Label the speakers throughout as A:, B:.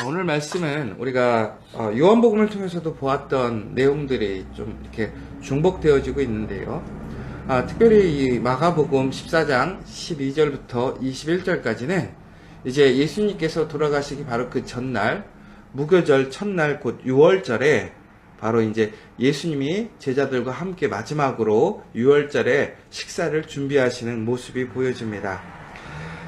A: 오늘 말씀은 우리가 요한복음을 통해서도 보았던 내용들이 좀 이렇게 중복되어지고 있는데요. 특별히 이 마가복음 14장 12절부터 21절까지는 이제 예수님께서 돌아가시기 바로 그 전날, 무교절 첫날 곧 6월절에 바로 이제 예수님이 제자들과 함께 마지막으로 6월절에 식사를 준비하시는 모습이 보여집니다.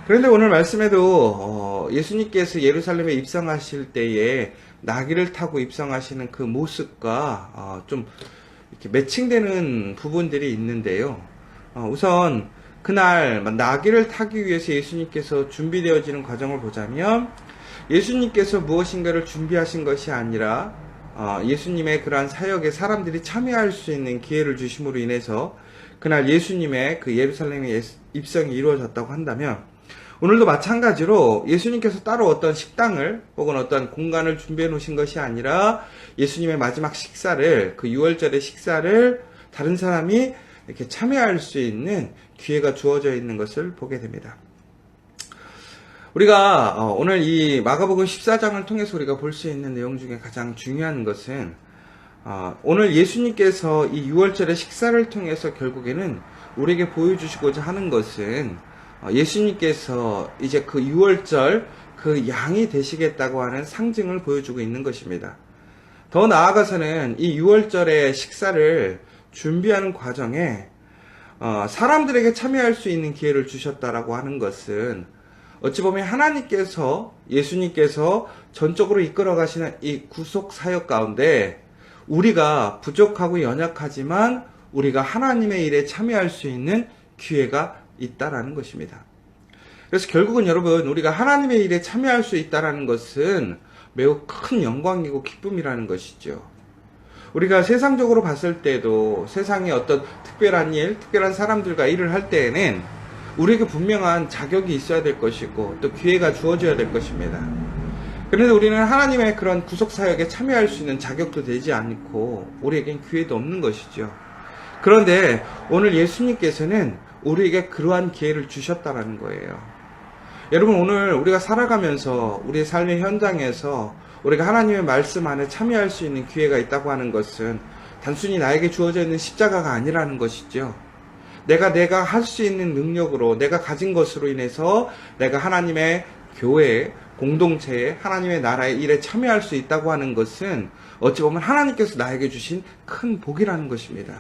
A: 그런데 오늘 말씀에도 예수님께서 예루살렘에 입성하실 때에 나귀를 타고 입성하시는 그 모습과 좀 이렇게 매칭되는 부분들이 있는데요. 우선 그날 나귀를 타기 위해서 예수님께서 준비되어지는 과정을 보자면 예수님께서 무엇인가를 준비하신 것이 아니라 예수님의 그러한 사역에 사람들이 참여할 수 있는 기회를 주심으로 인해서 그날 예수님의 그 예루살렘의 입성이 이루어졌다고 한다면, 오늘도 마찬가지로 예수님께서 따로 어떤 식당을 혹은 어떤 공간을 준비해 놓으신 것이 아니라 예수님의 마지막 식사를, 그 6월절의 식사를 다른 사람이 이렇게 참여할 수 있는 기회가 주어져 있는 것을 보게 됩니다. 우리가 오늘 이 마가복음 14장을 통해서 우리가 볼 수 있는 내용 중에 가장 중요한 것은 오늘 예수님께서 이 6월절의 식사를 통해서 결국에는 우리에게 보여주시고자 하는 것은 예수님께서 이제 그 6월절 그 양이 되시겠다고 하는 상징을 보여주고 있는 것입니다. 더 나아가서는 이 6월절의 식사를 준비하는 과정에 사람들에게 참여할 수 있는 기회를 주셨다라고 하는 것은 어찌 보면 하나님께서, 예수님께서 전적으로 이끌어 가시는 이 구속 사역 가운데 우리가 부족하고 연약하지만 우리가 하나님의 일에 참여할 수 있는 기회가 있다라는 것입니다. 그래서 결국은 여러분, 우리가 하나님의 일에 참여할 수 있다라는 것은 매우 큰 영광이고 기쁨이라는 것이죠. 우리가 세상적으로 봤을 때도 세상에 어떤 특별한 일, 특별한 사람들과 일을 할 때에는 우리에게 분명한 자격이 있어야 될 것이고 또 기회가 주어져야 될 것입니다. 그런데 우리는 하나님의 그런 구속사역에 참여할 수 있는 자격도 되지 않고 우리에겐 기회도 없는 것이죠. 그런데 오늘 예수님께서는 우리에게 그러한 기회를 주셨다라는 거예요. 여러분, 오늘 우리가 살아가면서 우리의 삶의 현장에서 우리가 하나님의 말씀 안에 참여할 수 있는 기회가 있다고 하는 것은 단순히 나에게 주어져 있는 십자가가 아니라는 것이죠. 내가 할 수 있는 능력으로, 내가 가진 것으로 인해서 내가 하나님의 교회, 공동체에, 하나님의 나라의 일에 참여할 수 있다고 하는 것은 어찌 보면 하나님께서 나에게 주신 큰 복이라는 것입니다.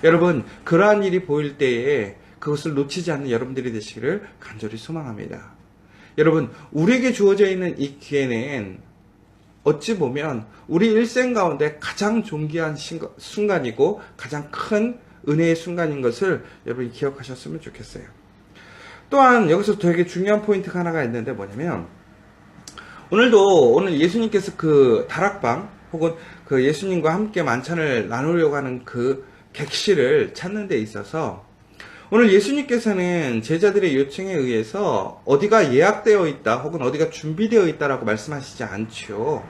A: 여러분, 그러한 일이 보일 때에 그것을 놓치지 않는 여러분들이 되시기를 간절히 소망합니다. 여러분, 우리에게 주어져 있는 이 기회는 어찌 보면 우리 일생 가운데 가장 존귀한 순간이고 가장 큰 은혜의 순간인 것을 여러분이 기억하셨으면 좋겠어요. 또한 여기서 되게 중요한 포인트가 하나가 있는데 뭐냐면, 오늘 예수님께서 그 다락방 혹은 그 예수님과 함께 만찬을 나누려고 하는 그 객실을 찾는 데 있어서 오늘 예수님께서는 제자들의 요청에 의해서 어디가 예약되어 있다 혹은 어디가 준비되어 있다라고 말씀하시지 않죠.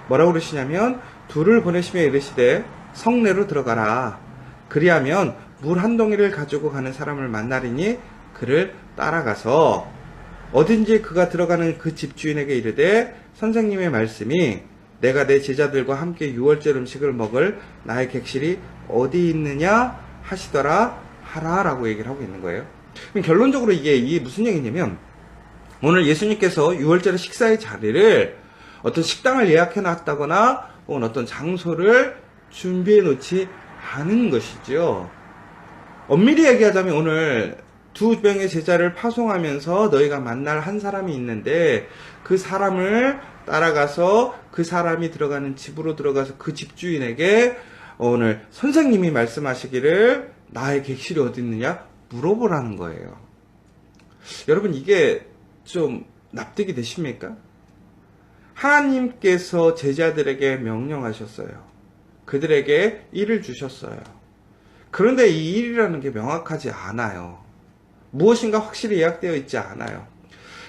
A: 뭐라고 그러시냐면, 둘을 보내시며 이르시되 성내로 들어가라. 그리하면 물 한 동이를 가지고 가는 사람을 만나리니 그를 따라가서 어딘지 그가 들어가는 그 집주인에게 이르되 선생님의 말씀이 내가 내 제자들과 함께 6월절 음식을 먹을 나의 객실이 어디 있느냐 하시더라 하라라고 얘기를 하고 있는 거예요. 그럼 결론적으로 이게 무슨 얘기냐면, 오늘 예수님께서 6월절의 식사의 자리를 어떤 식당을 예약해 놨다거나 혹은 어떤 장소를 준비해 놓지 않은 것이죠. 엄밀히 얘기하자면 오늘 2명의 제자를 파송하면서 너희가 만날 한 사람이 있는데 그 사람을 따라가서 그 사람이 들어가는 집으로 들어가서 그 집주인에게 오늘 선생님이 말씀하시기를 나의 객실이 어디 있느냐 물어보라는 거예요. 여러분, 이게 좀 납득이 되십니까? 하나님께서 제자들에게 명령하셨어요. 그들에게 일을 주셨어요. 그런데 이 일이라는 게 명확하지 않아요. 무엇인가 확실히 예약되어 있지 않아요.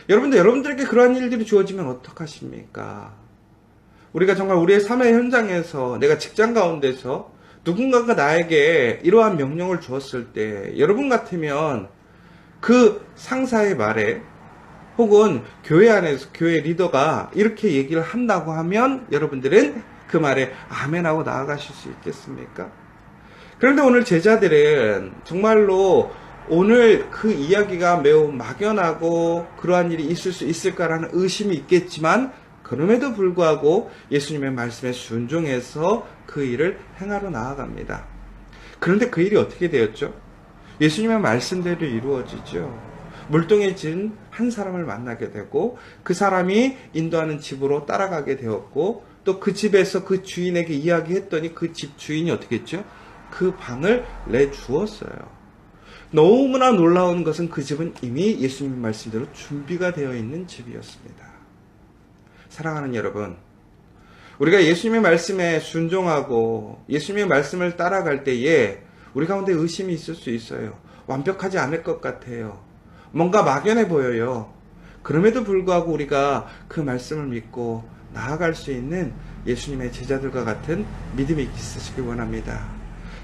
A: 여러분들에게 그러한 일들이 주어지면 어떡하십니까? 우리가 정말 우리의 삶의 현장에서, 내가 직장 가운데서 누군가가 나에게 이러한 명령을 주었을 때 여러분 같으면 그 상사의 말에 혹은 교회 안에서 교회 리더가 이렇게 얘기를 한다고 하면 여러분들은 그 말에 아멘하고 나아가실 수 있겠습니까? 그런데 오늘 제자들은 정말로 오늘 그 이야기가 매우 막연하고 그러한 일이 있을 수 있을까라는 의심이 있겠지만 그럼에도 불구하고 예수님의 말씀에 순종해서 그 일을 행하러 나아갑니다. 그런데 그 일이 어떻게 되었죠? 예수님의 말씀대로 이루어지죠. 물동에 진 한 사람을 만나게 되고 그 사람이 인도하는 집으로 따라가게 되었고 또 그 집에서 그 주인에게 이야기했더니 그 집 주인이 어떻게 했죠? 그 방을 내주었어요. 너무나 놀라운 것은 그 집은 이미 예수님 말씀대로 준비가 되어 있는 집이었습니다. 사랑하는 여러분, 우리가 예수님의 말씀에 순종하고 예수님의 말씀을 따라갈 때에 우리 가운데 의심이 있을 수 있어요. 완벽하지 않을 것 같아요. 뭔가 막연해 보여요. 그럼에도 불구하고 우리가 그 말씀을 믿고 나아갈 수 있는 예수님의 제자들과 같은 믿음이 있으시길 원합니다.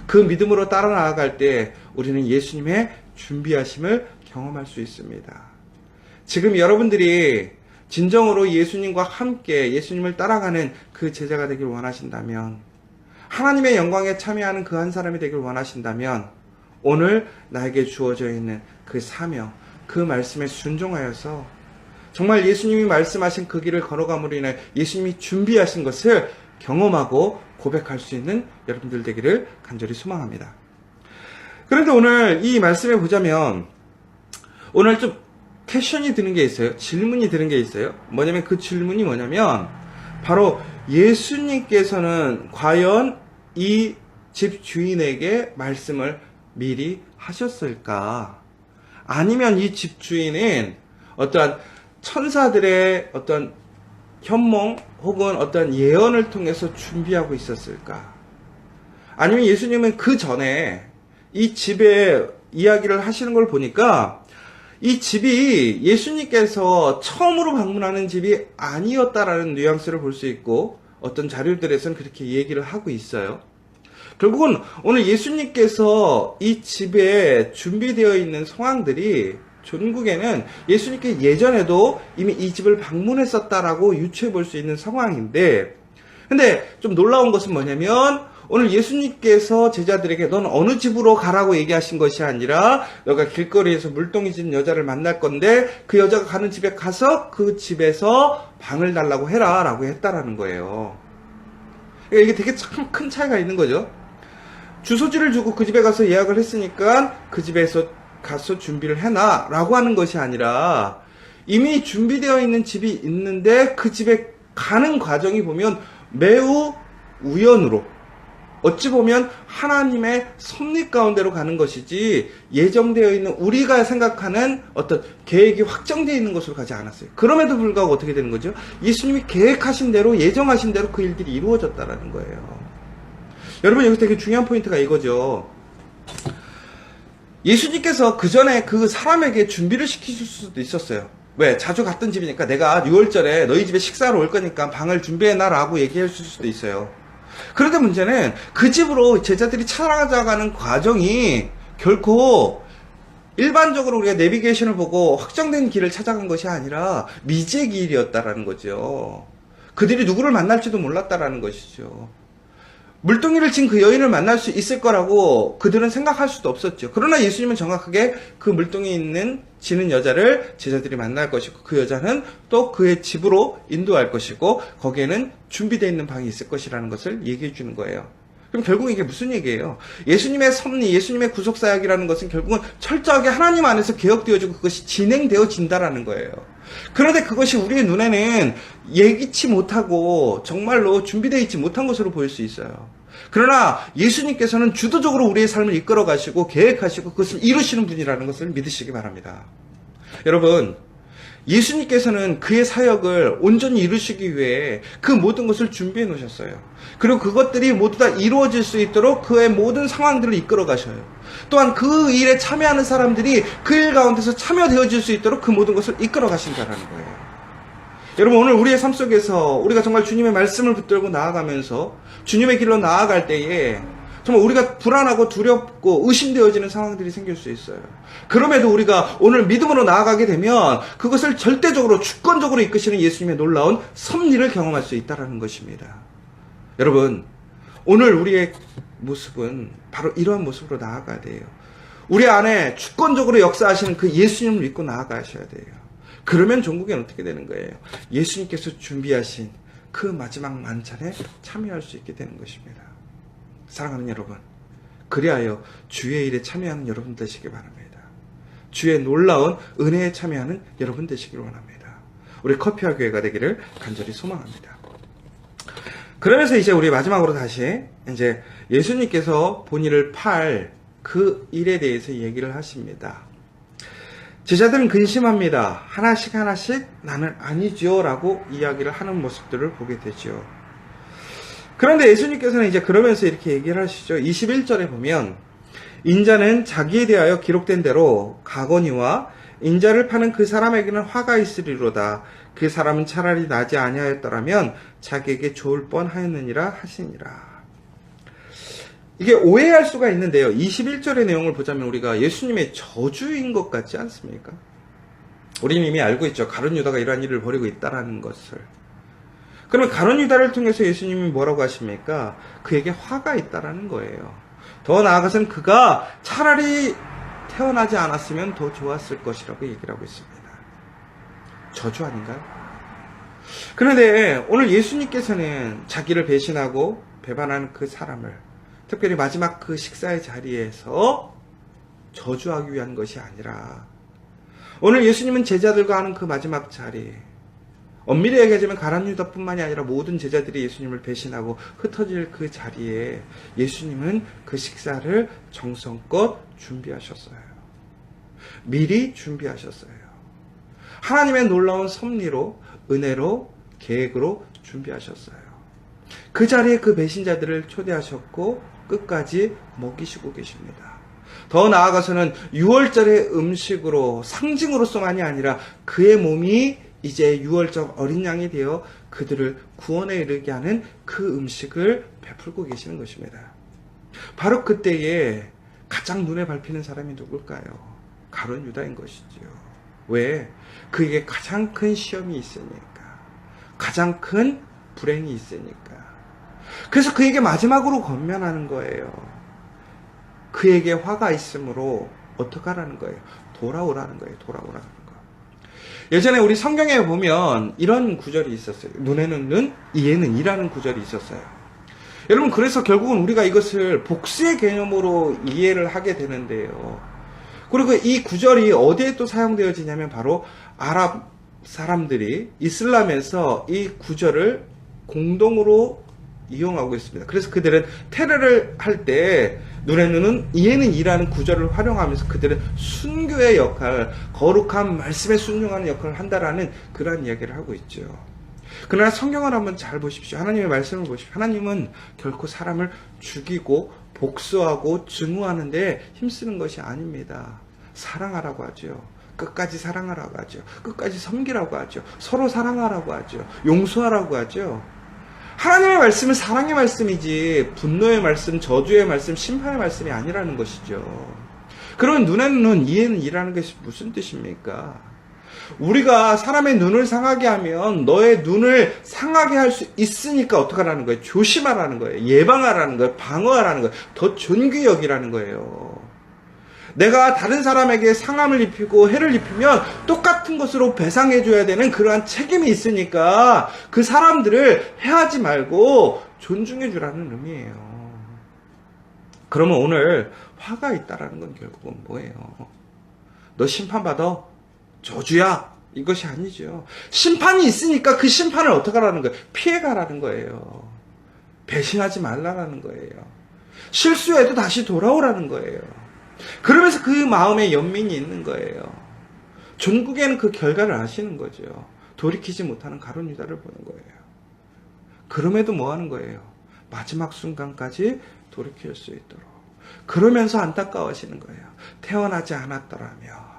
A: 그 믿음으로 따라 나아갈 때 우리는 예수님의 준비하심을 경험할 수 있습니다. 지금 여러분들이 진정으로 예수님과 함께 예수님을 따라가는 그 제자가 되길 원하신다면, 하나님의 영광에 참여하는 그 한 사람이 되길 원하신다면 오늘 나에게 주어져 있는 그 사명, 그 말씀에 순종하여서 정말 예수님이 말씀하신 그 길을 걸어감으로 인해 예수님이 준비하신 것을 경험하고 고백할 수 있는 여러분들 되기를 간절히 소망합니다. 그런데 오늘 이 말씀에 보자면 오늘 좀 퀘션이 드는 게 있어요. 질문이 드는 게 있어요. 뭐냐면 그 질문이 뭐냐면 바로 예수님께서는 과연 이 집 주인에게 말씀을 미리 하셨을까? 아니면 이 집 주인은 어떠한 천사들의 어떤 현몽 혹은 어떤 예언을 통해서 준비하고 있었을까? 아니면 예수님은 그 전에 이 집의 이야기를 하시는 걸 보니까 이 집이 예수님께서 처음으로 방문하는 집이 아니었다라는 뉘앙스를 볼 수 있고 어떤 자료들에서는 그렇게 얘기를 하고 있어요. 결국은 오늘 예수님께서 이 집에 준비되어 있는 상황들이 전국에는 예수님께 예전에도 이미 이 집을 방문했었다라고 유추해 볼 수 있는 상황인데, 근데 좀 놀라운 것은 뭐냐면 오늘 예수님께서 제자들에게 넌 어느 집으로 가라고 얘기하신 것이 아니라 너가 길거리에서 물동이 진 여자를 만날 건데 그 여자가 가는 집에 가서 그 집에서 방을 달라고 해라 라고 했다라는 거예요. 그러니까 이게 되게 참 큰 차이가 있는 거죠. 주소지를 주고 그 집에 가서 예약을 했으니까 그 집에서 가서 준비를 해놔 라고 하는 것이 아니라 이미 준비되어 있는 집이 있는데 그 집에 가는 과정이 보면 매우 우연으로, 어찌 보면 하나님의 섭리 가운데로 가는 것이지 예정되어 있는 우리가 생각하는 어떤 계획이 확정되어 있는 것으로 가지 않았어요. 그럼에도 불구하고 어떻게 되는 거죠? 예수님이 계획하신 대로, 예정하신 대로 그 일들이 이루어졌다라는 거예요. 여러분, 여기서 되게 중요한 포인트가 이거죠. 예수님께서 그 전에 그 사람에게 준비를 시키실 수도 있었어요. 왜? 자주 갔던 집이니까 내가 6월절에 너희 집에 식사로 올 거니까 방을 준비해놔라고 얘기할 수도 있어요. 그런데 문제는 그 집으로 제자들이 찾아가는 과정이 결코 일반적으로 우리가 내비게이션을 보고 확정된 길을 찾아간 것이 아니라 미지의 길이었다라는 거죠. 그들이 누구를 만날지도 몰랐다라는 것이죠. 물동이를 친 그 여인을 만날 수 있을 거라고 그들은 생각할 수도 없었죠. 그러나 예수님은 정확하게 그 물동이 있는 지는 여자를 제자들이 만날 것이고 그 여자는 또 그의 집으로 인도할 것이고 거기에는 준비되어 있는 방이 있을 것이라는 것을 얘기해 주는 거예요. 그럼 결국 이게 무슨 얘기예요? 예수님의 섭리, 예수님의 구속사역이라는 것은 결국은 철저하게 하나님 안에서 개혁되어지고 그것이 진행되어진다라는 거예요. 그런데 그것이 우리의 눈에는 예기치 못하고 정말로 준비되어 있지 못한 것으로 보일 수 있어요. 그러나 예수님께서는 주도적으로 우리의 삶을 이끌어 가시고 계획하시고 그것을 이루시는 분이라는 것을 믿으시기 바랍니다. 여러분, 예수님께서는 그의 사역을 온전히 이루시기 위해 그 모든 것을 준비해 놓으셨어요. 그리고 그것들이 모두 다 이루어질 수 있도록 그의 모든 상황들을 이끌어 가셔요. 또한 그 일에 참여하는 사람들이 그 일 가운데서 참여되어질 수 있도록 그 모든 것을 이끌어 가신다는 거예요. 여러분, 오늘 우리의 삶 속에서 우리가 정말 주님의 말씀을 붙들고 나아가면서 주님의 길로 나아갈 때에 정말 우리가 불안하고 두렵고 의심되어지는 상황들이 생길 수 있어요. 그럼에도 우리가 오늘 믿음으로 나아가게 되면 그것을 절대적으로 주권적으로 이끄시는 예수님의 놀라운 섭리를 경험할 수 있다는 것입니다. 여러분, 오늘 우리의 모습은 바로 이러한 모습으로 나아가야 돼요. 우리 안에 주권적으로 역사하시는 그 예수님을 믿고 나아가셔야 돼요. 그러면 종국에는 어떻게 되는 거예요? 예수님께서 준비하신 그 마지막 만찬에 참여할 수 있게 되는 것입니다. 사랑하는 여러분, 그리하여 주의 일에 참여하는 여러분 되시기 바랍니다. 주의 놀라운 은혜에 참여하는 여러분 되시길 원합니다. 우리 커피와 교회가 되기를 간절히 소망합니다. 그러면서 이제 우리 마지막으로 다시 이제 예수님께서 본인을 팔 그 일에 대해서 얘기를 하십니다. 제자들은 근심합니다. 하나씩 나는 아니죠 라고 이야기를 하는 모습들을 보게 되죠. 그런데 예수님께서는 이제 그러면서 이렇게 얘기를 하시죠. 21절에 보면 인자는 자기에 대하여 기록된 대로 가거니와 인자를 파는 그 사람에게는 화가 있으리로다. 그 사람은 차라리 나지 아니하였더라면 자기에게 좋을 뻔하였느니라 하시니라. 이게 오해할 수가 있는데요. 21절의 내용을 보자면 우리가 예수님의 저주인 것 같지 않습니까? 우리는 이미 알고 있죠. 가룟 유다가 이러한 일을 벌이고 있다라는 것을. 그러면 가룟 유다를 통해서 예수님이 뭐라고 하십니까? 그에게 화가 있다라는 거예요. 더 나아가서는 그가 차라리 태어나지 않았으면 더 좋았을 것이라고 얘기를 하고 있습니다. 저주 아닌가요? 그런데 오늘 예수님께서는 자기를 배신하고 배반하는 그 사람을 특별히 마지막 그 식사의 자리에서 저주하기 위한 것이 아니라 오늘 예수님은 제자들과 하는 그 마지막 자리, 엄밀히 얘기하자면 가룟 유다뿐만이 아니라 모든 제자들이 예수님을 배신하고 흩어질 그 자리에 예수님은 그 식사를 정성껏 준비하셨어요. 미리 준비하셨어요. 하나님의 놀라운 섭리로, 은혜로, 계획으로 준비하셨어요. 그 자리에 그 배신자들을 초대하셨고 끝까지 먹이시고 계십니다. 더 나아가서는 6월절의 음식으로 상징으로서만이 아니라 그의 몸이 이제 6월절 어린 양이 되어 그들을 구원에 이르게 하는 그 음식을 베풀고 계시는 것입니다. 바로 그때에 가장 눈에 밟히는 사람이 누굴까요? 가룟 유다인 것이지요. 왜? 그에게 가장 큰 시험이 있으니까. 가장 큰 불행이 있으니까. 그래서 그에게 마지막으로 권면하는 거예요. 그에게 화가 있으므로 어떻게 하라는 거예요? 돌아오라는 거예요. 돌아오라는 거. 예전에 우리 성경에 보면 이런 구절이 있었어요. 눈에는 눈, 이에는 이라는 구절이 있었어요. 여러분, 그래서 결국은 우리가 이것을 복수의 개념으로 이해를 하게 되는데요. 그리고 이 구절이 어디에 또 사용되어지냐면 바로 아랍 사람들이 이슬람에서 이 구절을 공동으로 이용하고 있습니다. 그래서 그들은 테러를 할 때 눈에 눈은 이에는 이라는 구절을 활용하면서 그들은 순교의 역할, 거룩한 말씀에 순종하는 역할을 한다라는 그러한 이야기를 하고 있죠. 그러나 성경을 한번 잘 보십시오. 하나님의 말씀을 보십시오. 하나님은 결코 사람을 죽이고 복수하고 증오하는데 힘쓰는 것이 아닙니다. 사랑하라고 하죠. 끝까지 사랑하라고 하죠. 끝까지 섬기라고 하죠. 서로 사랑하라고 하죠. 용서하라고 하죠. 하나님의 말씀은 사랑의 말씀이지 분노의 말씀, 저주의 말씀, 심판의 말씀이 아니라는 것이죠. 그러면 눈에는 눈, 이에는 이라는 것이 무슨 뜻입니까? 우리가 사람의 눈을 상하게 하면 너의 눈을 상하게 할 수 있으니까 어떻게 하라는 거예요? 조심하라는 거예요. 예방하라는 거예요. 방어하라는 거예요. 더 존귀 여기라는 거예요. 내가 다른 사람에게 상함을 입히고 해를 입히면 똑같은 것으로 배상해줘야 되는 그러한 책임이 있으니까 그 사람들을 해하지 말고 존중해주라는 의미예요. 그러면 오늘 화가 있다라는 건 결국은 뭐예요? 너 심판받아? 저주야? 이것이 아니죠. 심판이 있으니까 그 심판을 어떻게 하라는 거예요? 피해가라는 거예요. 배신하지 말라라는 거예요. 실수해도 다시 돌아오라는 거예요. 그러면서 그 마음에 연민이 있는 거예요. 전국에는 그 결과를 아시는 거죠. 돌이키지 못하는 가룟 유다를 보는 거예요. 그럼에도 뭐 하는 거예요? 마지막 순간까지 돌이킬 수 있도록. 그러면서 안타까워하시는 거예요. 태어나지 않았더라면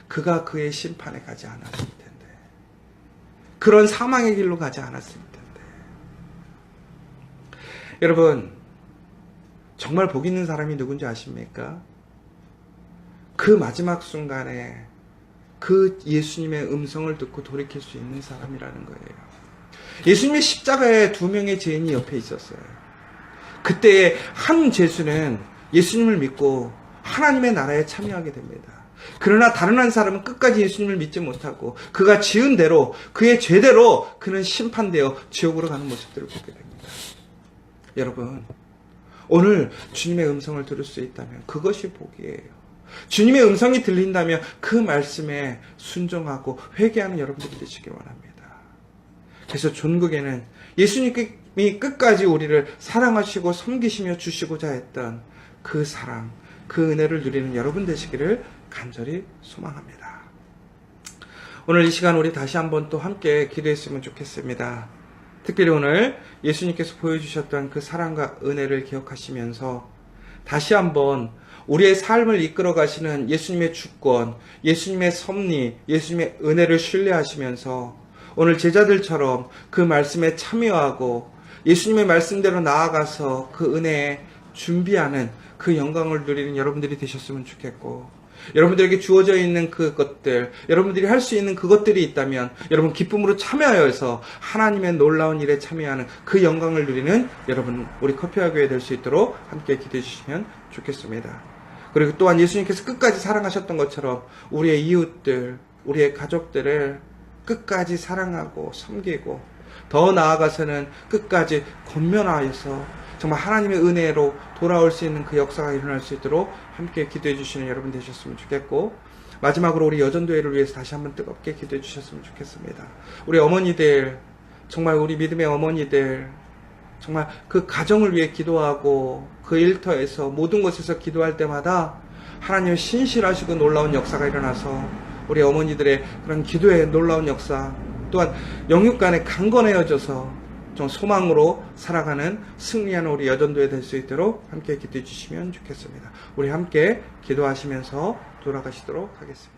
A: 그가 그의 심판에 가지 않았을 텐데. 그런 사망의 길로 가지 않았을 텐데. 여러분, 정말 복 있는 사람이 누군지 아십니까? 그 마지막 순간에 그 예수님의 음성을 듣고 돌이킬 수 있는 사람이라는 거예요. 예수님의 십자가에 2명의 죄인이 옆에 있었어요. 그때의 한 죄수는 예수님을 믿고 하나님의 나라에 참여하게 됩니다. 그러나 다른 한 사람은 끝까지 예수님을 믿지 못하고 그가 지은 대로 그의 죄대로 그는 심판되어 지옥으로 가는 모습들을 보게 됩니다. 여러분, 오늘 주님의 음성을 들을 수 있다면 그것이 복이에요. 주님의 음성이 들린다면 그 말씀에 순종하고 회개하는 여러분들이 되시길 원합니다. 그래서 존국에는 예수님이 끝까지 우리를 사랑하시고 섬기시며 주시고자 했던 그 사랑, 그 은혜를 누리는 여러분 되시기를 간절히 소망합니다. 오늘 이 시간 우리 다시 한번 또 함께 기도했으면 좋겠습니다. 특별히 오늘 예수님께서 보여주셨던 그 사랑과 은혜를 기억하시면서 다시 한번 우리의 삶을 이끌어 가시는 예수님의 주권, 예수님의 섭리, 예수님의 은혜를 신뢰하시면서 오늘 제자들처럼 그 말씀에 참여하고 예수님의 말씀대로 나아가서 그 은혜에 준비하는 그 영광을 누리는 여러분들이 되셨으면 좋겠고, 여러분들에게 주어져 있는 그것들, 여러분들이 할 수 있는 그것들이 있다면 여러분 기쁨으로 참여하여서 하나님의 놀라운 일에 참여하는 그 영광을 누리는 여러분, 우리 커피와 교회 될 수 있도록 함께 기도해 주시면 좋겠습니다. 그리고 또한 예수님께서 끝까지 사랑하셨던 것처럼 우리의 이웃들, 우리의 가족들을 끝까지 사랑하고 섬기고 더 나아가서는 끝까지 권면하여서 정말 하나님의 은혜로 돌아올 수 있는 그 역사가 일어날 수 있도록 함께 기도해 주시는 여러분 되셨으면 좋겠고, 마지막으로 우리 여전도회를 위해서 다시 한번 뜨겁게 기도해 주셨으면 좋겠습니다. 우리 어머니들, 정말 우리 믿음의 어머니들, 정말 그 가정을 위해 기도하고 그 일터에서 모든 곳에서 기도할 때마다 하나님의 신실하시고 놀라운 역사가 일어나서 우리 어머니들의 그런 기도의 놀라운 역사, 또한 영육 간에 강건해져서 좀 소망으로 살아가는 승리하는 우리 여전도회 될 수 있도록 함께 기도해 주시면 좋겠습니다. 우리 함께 기도하시면서 돌아가시도록 하겠습니다.